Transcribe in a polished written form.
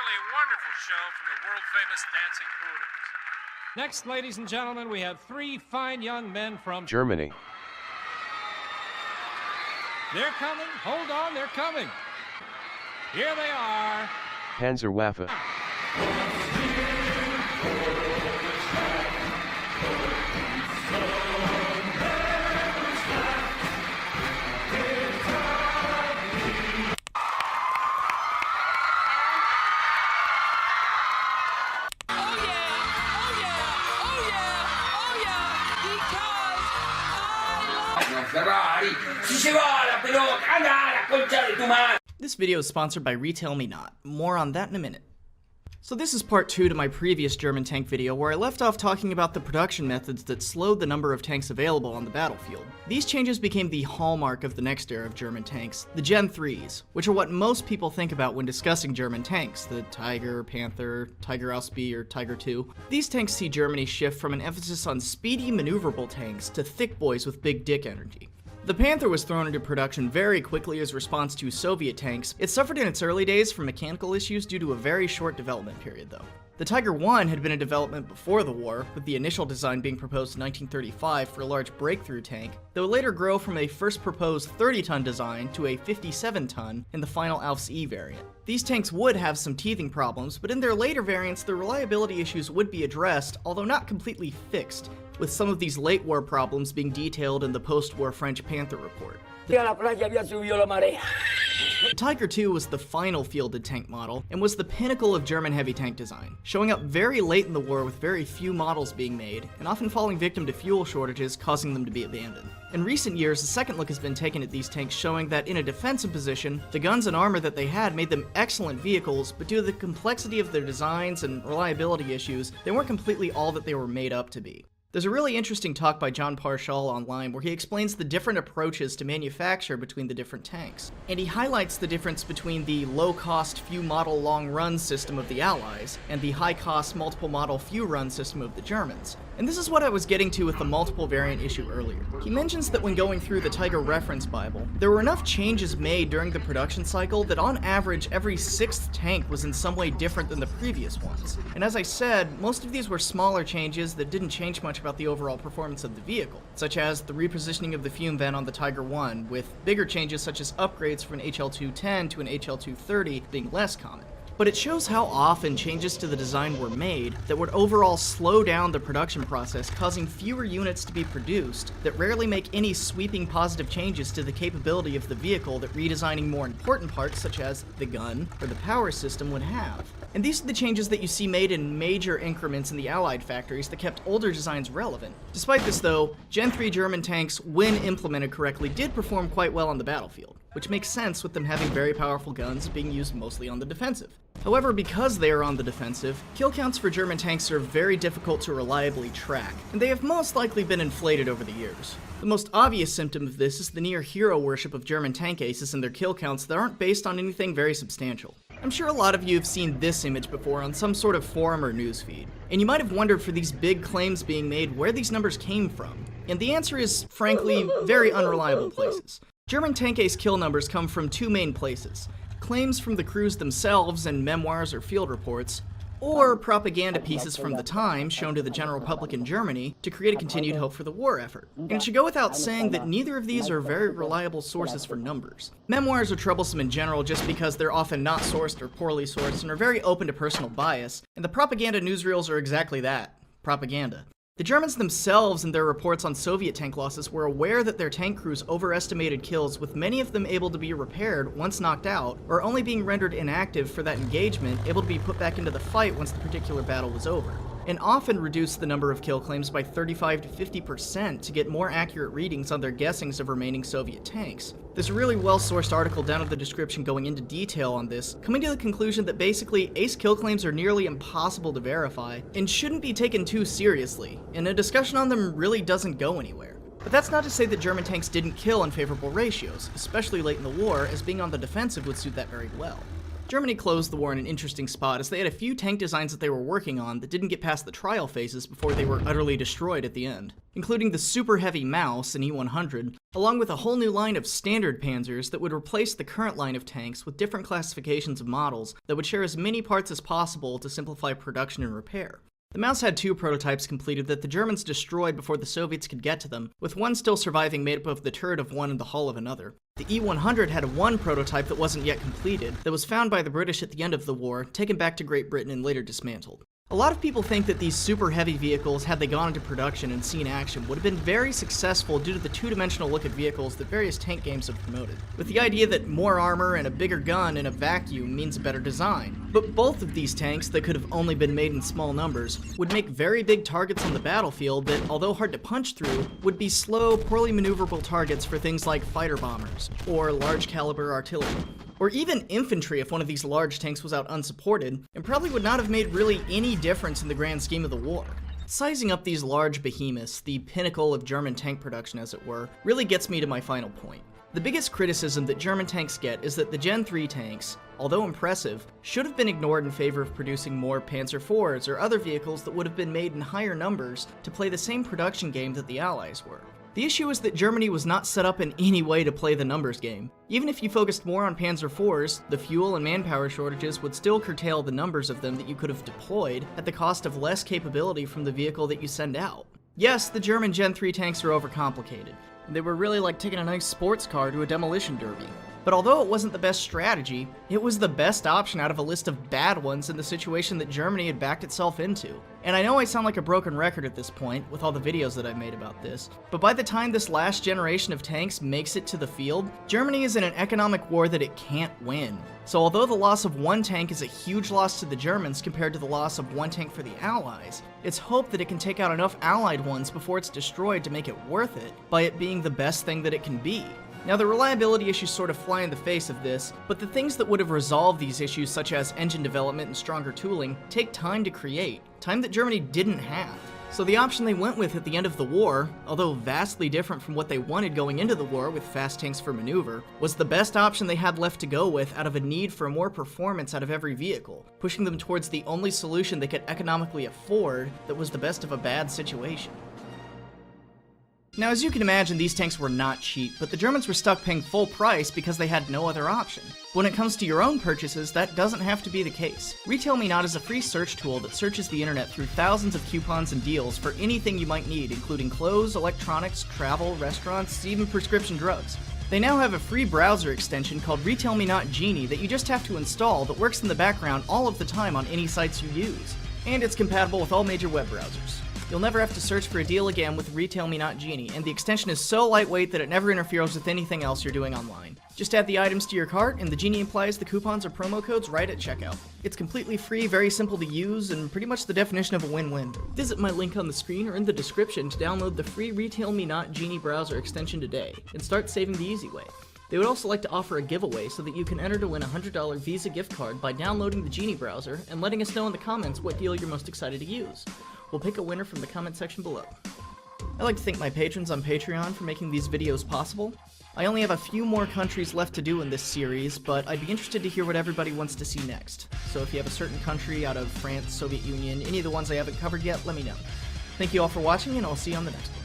truly wonderful show from the world-famous dancing poodles. Next, ladies and gentlemen, we have three fine young men from Germany. They're coming. Hold on, they're coming. Here they are. Panzerwaffe. This video is sponsored by Retail Me Not. More on that in a minute. So this is part 2 to my previous German tank video where I left off talking about the production methods that slowed the number of tanks available on the battlefield. These changes became the hallmark of the next era of German tanks, the Gen 3s, which are what most people think about when discussing German tanks, the Tiger, Panther, Tiger Ausb, or Tiger II. These tanks see Germany shift from an emphasis on speedy, maneuverable tanks to thick boys with big dick energy. The Panther was thrown into production very quickly as a response to Soviet tanks. It suffered in its early days from mechanical issues due to a very short development period though. The Tiger I had been in development before the war, with the initial design being proposed in 1935 for a large breakthrough tank, that would later grow from a first proposed 30-ton design to a 57-ton in the final Alf's E variant. These tanks would have some teething problems, but in their later variants the reliability issues would be addressed, although not completely fixed, with some of these late war problems being detailed in the post-war French Panther report. The Tiger II was the final fielded tank model, and was the pinnacle of German heavy tank design, showing up very late in the war with very few models being made, and often falling victim to fuel shortages causing them to be abandoned. In recent years, a second look has been taken at these tanks showing that in a defensive position, the guns and armor that they had made them excellent vehicles, but due to the complexity of their designs and reliability issues, they weren't completely all that they were made up to be. There's a really interesting talk by John Parshall online where he explains the different approaches to manufacture between the different tanks. And he highlights the difference between the low-cost, few-model, long-run system of the Allies and the high-cost, multiple-model, few-run system of the Germans. And this is what I was getting to with the multiple variant issue earlier. He mentions that when going through the Tiger reference Bible, there were enough changes made during the production cycle that on average every 6th tank was in some way different than the previous ones. And as I said, most of these were smaller changes that didn't change much about the overall performance of the vehicle, such as the repositioning of the fume vent on the Tiger I, with bigger changes such as upgrades from an HL210 to an HL230 being less common. But it shows how often changes to the design were made that would overall slow down the production process, causing fewer units to be produced that rarely make any sweeping positive changes to the capability of the vehicle that redesigning more important parts such as the gun or the power system would have. And these are the changes that you see made in major increments in the Allied factories that kept older designs relevant. Despite this though, Gen 3 German tanks, when implemented correctly, did perform quite well on the battlefield, which makes sense with them having very powerful guns being used mostly on the defensive. However, because they are on the defensive, kill counts for German tanks are very difficult to reliably track, and they have most likely been inflated over the years. The most obvious symptom of this is the near hero worship of German tank aces and their kill counts that aren't based on anything very substantial. I'm sure a lot of you have seen this image before on some sort of forum or newsfeed, and you might have wondered for these big claims being made where these numbers came from. And the answer is, frankly, very unreliable places. German tank ace kill numbers come from two main places: claims from the crews themselves in memoirs or field reports, or propaganda pieces from the time shown to the general public in Germany to create a continued hope for the war effort. And it should go without saying that neither of these are very reliable sources for numbers. Memoirs are troublesome in general just because they're often not sourced or poorly sourced and are very open to personal bias, and the propaganda newsreels are exactly that: propaganda. The Germans themselves in their reports on Soviet tank losses were aware that their tank crews overestimated kills, with many of them able to be repaired once knocked out, or only being rendered inactive for that engagement, able to be put back into the fight once the particular battle was over, and often reduced the number of kill claims by 35 to 50% to get more accurate readings on their guessings of remaining Soviet tanks. There's a really well-sourced article down in the description going into detail on this, coming to the conclusion that basically ace kill claims are nearly impossible to verify and shouldn't be taken too seriously, and a discussion on them really doesn't go anywhere. But that's not to say that German tanks didn't kill in favorable ratios, especially late in the war, as being on the defensive would suit that very well. Germany closed the war in an interesting spot as they had a few tank designs that they were working on that didn't get past the trial phases before they were utterly destroyed at the end. including the super heavy Mouse and E100, along with a whole new line of standard Panzers that would replace the current line of tanks with different classifications of models that would share as many parts as possible to simplify production and repair. The Mouse had 2 prototypes completed that the Germans destroyed before the Soviets could get to them, with one still surviving made up of the turret of one and the hull of another. The E100 had one prototype that wasn't yet completed, that was found by the British at the end of the war, taken back to Great Britain and later dismantled. A lot of people think that these super heavy vehicles, had they gone into production and seen action, would have been very successful due to the two-dimensional look at vehicles that various tank games have promoted, with the idea that more armor and a bigger gun in a vacuum means a better design. But both of these tanks, that could have only been made in small numbers, would make very big targets on the battlefield that, although hard to punch through, would be slow, poorly maneuverable targets for things like fighter bombers, or large caliber artillery. Or even infantry if one of these large tanks was out unsupported, and probably would not have made really any difference in the grand scheme of the war. Sizing up these large behemoths, the pinnacle of German tank production as it were, really gets me to my final point. The biggest criticism that German tanks get is that the Gen 3 tanks, although impressive, should have been ignored in favor of producing more Panzer IVs or other vehicles that would have been made in higher numbers to play the same production game that the Allies were. The issue is that Germany was not set up in any way to play the numbers game. Even if you focused more on Panzer IVs, the fuel and manpower shortages would still curtail the numbers of them that you could have deployed at the cost of less capability from the vehicle that you send out. Yes, the German Gen 3 tanks are overcomplicated, and they were really like taking a nice sports car to a demolition derby. But although it wasn't the best strategy, it was the best option out of a list of bad ones in the situation that Germany had backed itself into. And I know I sound like a broken record at this point, with all the videos that I've made about this, but by the time this last generation of tanks makes it to the field, Germany is in an economic war that it can't win. So although the loss of one tank is a huge loss to the Germans compared to the loss of one tank for the Allies, it's hoped that it can take out enough Allied ones before it's destroyed to make it worth it, by it being the best thing that it can be. Now, the reliability issues sort of fly in the face of this, but the things that would have resolved these issues, such as engine development and stronger tooling, take time to create, time that Germany didn't have. So the option they went with at the end of the war, although vastly different from what they wanted going into the war with fast tanks for maneuver, was the best option they had left to go with out of a need for more performance out of every vehicle, pushing them towards the only solution they could economically afford that was the best of a bad situation. Now, as you can imagine, these tanks were not cheap, but the Germans were stuck paying full price because they had no other option. When it comes to your own purchases, that doesn't have to be the case. Retail Me Not is a free search tool that searches the internet through thousands of coupons and deals for anything you might need, including clothes, electronics, travel, restaurants, even prescription drugs. They now have a free browser extension called Retail Me Not Genie that you just have to install that works in the background all of the time on any sites you use. And it's compatible with all major web browsers. You'll never have to search for a deal again with Retail Me Not Genie, and the extension is so lightweight that it never interferes with anything else you're doing online. Just add the items to your cart, and the Genie applies the coupons or promo codes right at checkout. It's completely free, very simple to use, and pretty much the definition of a win-win. Visit my link on the screen or in the description to download the free Retail Me Not Genie browser extension today, and start saving the easy way. They would also like to offer a giveaway so that you can enter to win a $100 Visa gift card by downloading the Genie browser and letting us know in the comments what deal you're most excited to use. We'll pick a winner from the comment section below. I'd like to thank my patrons on Patreon for making these videos possible. I only have a few more countries left to do in this series, but I'd be interested to hear what everybody wants to see next. So if you have a certain country out of France, Soviet Union, any of the ones I haven't covered yet, let me know. Thank you all for watching, and I'll see you on the next one.